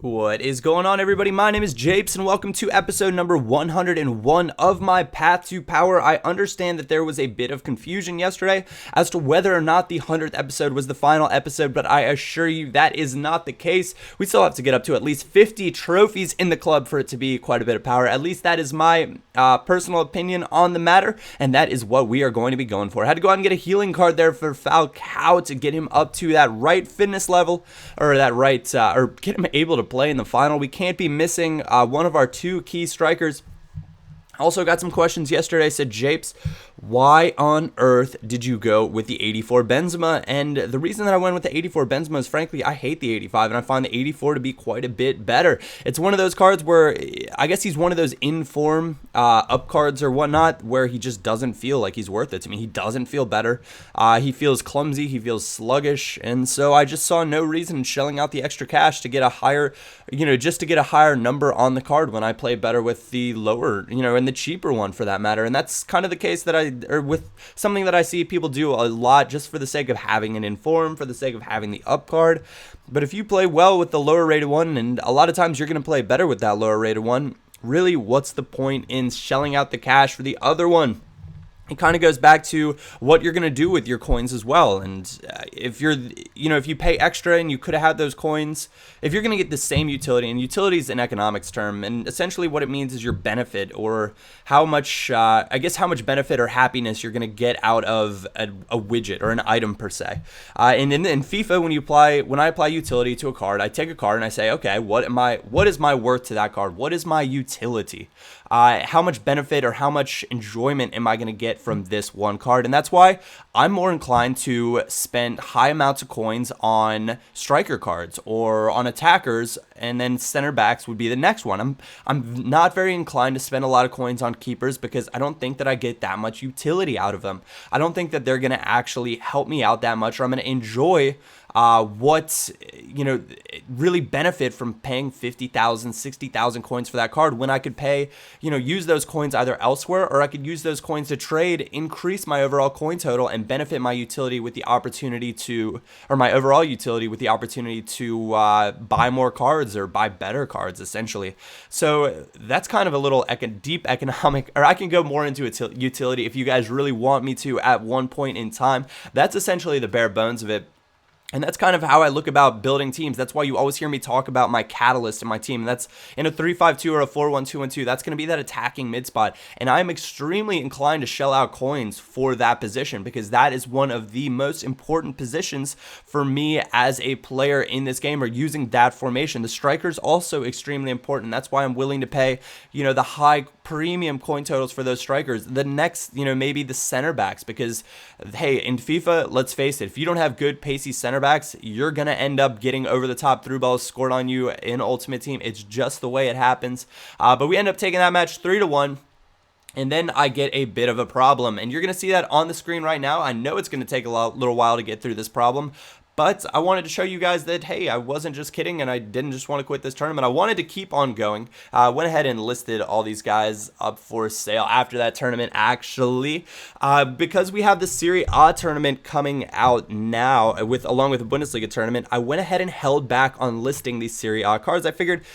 What is going on, everybody? My name is Japes, and welcome to episode number 101 of my Path to Power. I understand that there was a bit of confusion yesterday as to whether or not the 100th episode was the final episode, but I assure you that is not the case. We still have to get up to at least 50 trophies in the club for it to be quite a bit of power. At least that is my personal opinion on the matter, and that is what we are going to be going for. I had to go out and get a healing card there for Falcao to get him up to that right fitness level, or that right, or get him able to play in the final. We can't be missing one of our two key strikers. Also got some questions yesterday. Said, Japes, why on earth did you go with the 84 Benzema? And the reason that I went with the 84 Benzema is, frankly, I hate the 85, and I find the 84 to be quite a bit better. It's one of those cards where I guess he's one of those in-form up cards or whatnot where he just doesn't feel like he's worth it to me. He doesn't feel better. He feels clumsy. He feels sluggish. And so I just saw no reason in shelling out the extra cash to get a higher, just to get a higher number on the card when I play better with the lower, and the cheaper one for that matter. And that's kind of the case that with something that I see people do a lot just for the sake of having an inform, for the sake of having the up card. But if you play well with the lower rated one, and a lot of times you're going to play better with that lower rated one, really, what's the point in shelling out the cash for the other one? It kind of goes back to what you're going to do with your coins as well. And if if you pay extra and you could have had those coins, if you're going to get the same utility, and utility is an economics term, and essentially what it means is your benefit, or how much benefit or happiness you're going to get out of a widget or an item per se. And in FIFA, when I apply utility to a card, I take a card and I say, okay, what is my worth to that card? What is my utility? How much benefit or how much enjoyment am I going to get from this one card? And that's why I'm more inclined to spend high amounts of coins on striker cards or on attackers, and then center backs would be the next one. I'm not very inclined to spend a lot of coins on keepers because I don't think that I get that much utility out of them. I don't think that they're going to actually help me out that much, or I'm going to enjoy really benefit from paying 50,000, 60,000 coins for that card when I could use those coins either elsewhere, or I could use those coins to trade, increase my overall coin total, and benefit my utility with the opportunity to, or my overall utility with the opportunity to buy more cards or buy better cards, essentially. So that's kind of a little deep economic, or I can go more into utility if you guys really want me to at one point in time. That's essentially the bare bones of it. And that's kind of how I look about building teams. That's why you always hear me talk about my catalyst in my team. And that's in a 3-5-2 or a 4-1-2-1-2. That's going to be that attacking mid spot. And I'm extremely inclined to shell out coins for that position, because that is one of the most important positions for me as a player in this game, or using that formation. The striker's also extremely important. That's why I'm willing to pay, the high premium coin totals for those strikers. The next, maybe the center backs, because hey, in FIFA, let's face it, if you don't have good pacey center backs, you're going to end up getting over the top through balls scored on you in Ultimate Team. It's just the way it happens. But we end up taking that match 3-1. And then I get a bit of a problem, and you're going to see that on the screen right now. I know it's going to take a little while to get through this problem, but I wanted to show you guys that, hey, I wasn't just kidding, and I didn't just want to quit this tournament. I wanted to keep on going. Went ahead and listed all these guys up for sale after that tournament, actually, because we have the Serie A tournament coming out now, along with the Bundesliga tournament. I went ahead and held back on listing these Serie A cards. I figured,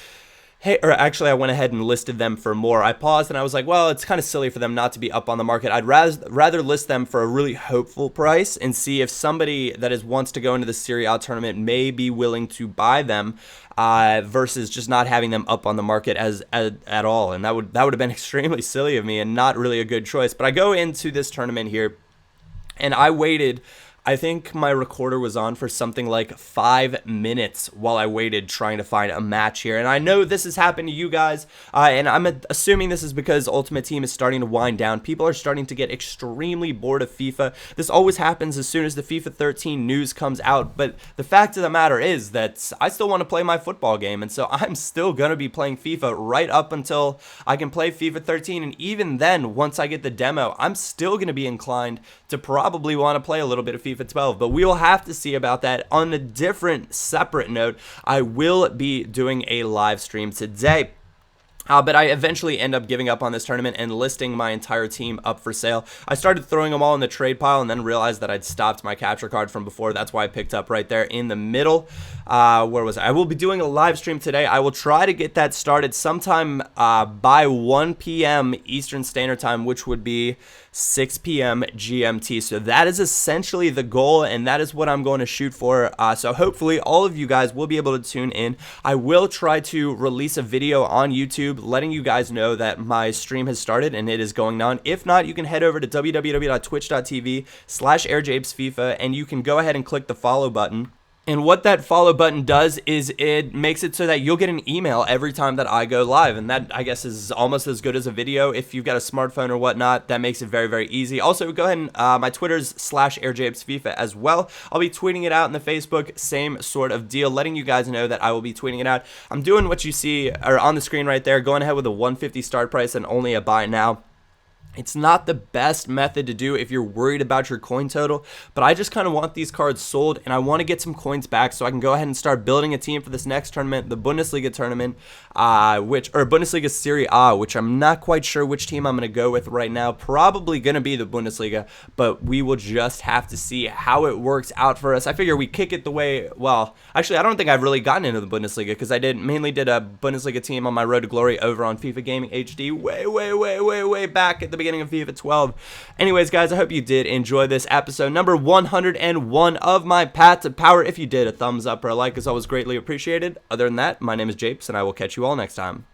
I went ahead and listed them for more. I paused and I was like, well, it's kind of silly for them not to be up on the market. I'd rather list them for a really hopeful price and see if somebody that wants to go into the Serie A tournament may be willing to buy them, versus just not having them up on the market at all. And that would have been extremely silly of me and not really a good choice. But I go into this tournament here, and I waited. I think my recorder was on for something like 5 minutes while I waited trying to find a match here. And I know this has happened to you guys, and I'm assuming this is because Ultimate Team is starting to wind down. People are starting to get extremely bored of FIFA. This always happens as soon as the FIFA 13 news comes out, but the fact of the matter is that I still want to play my football game, and so I'm still going to be playing FIFA right up until I can play FIFA 13, and even then, once I get the demo, I'm still going to be inclined to probably want to play a little bit of FIFA 12, but we will have to see about that. On a different, separate note, I will be doing a live stream today. But I eventually end up giving up on this tournament and listing my entire team up for sale. I started throwing them all in the trade pile and then realized that I'd stopped my capture card from before. That's why I picked up right there in the middle. Where was I? I will be doing a live stream today. I will try to get that started sometime by 1 p.m. Eastern Standard Time, which would be 6 p.m. GMT. So that is essentially the goal, and that is what I'm going to shoot for. So hopefully all of you guys will be able to tune in. I will try to release a video on YouTube letting you guys know that my stream has started and it is going on. If not, you can head over to www.twitch.tv/AirJapesFIFA and you can go ahead and click the follow button. And what that follow button does is it makes it so that you'll get an email every time that I go live. And that, I guess, is almost as good as a video. If you've got a smartphone or whatnot, that makes it very, very easy. Also, go ahead and my Twitter's /AirJapesFIFA as well. I'll be tweeting it out in the Facebook, same sort of deal, letting you guys know that I will be tweeting it out. I'm doing what you see or on the screen right there, going ahead with a 150 start price and only a buy now. It's not the best method to do if you're worried about your coin total, but I just kind of want these cards sold and I want to get some coins back so I can go ahead and start building a team for this next tournament, the Bundesliga tournament, Bundesliga Serie A, which I'm not quite sure which team I'm going to go with right now. Probably going to be the Bundesliga, but we will just have to see how it works out for us. I figure we kick it the way, well, actually, I don't think I've really gotten into the Bundesliga because I mainly did a Bundesliga team on my Road to Glory over on FIFA Gaming HD way back at the beginning of FIFA 12. Anyways, guys, I hope you did enjoy this episode number 101 of my Path to Power. If you did, a thumbs up or a like is always greatly appreciated. Other than that, my name is Japes, and I will catch you all next time.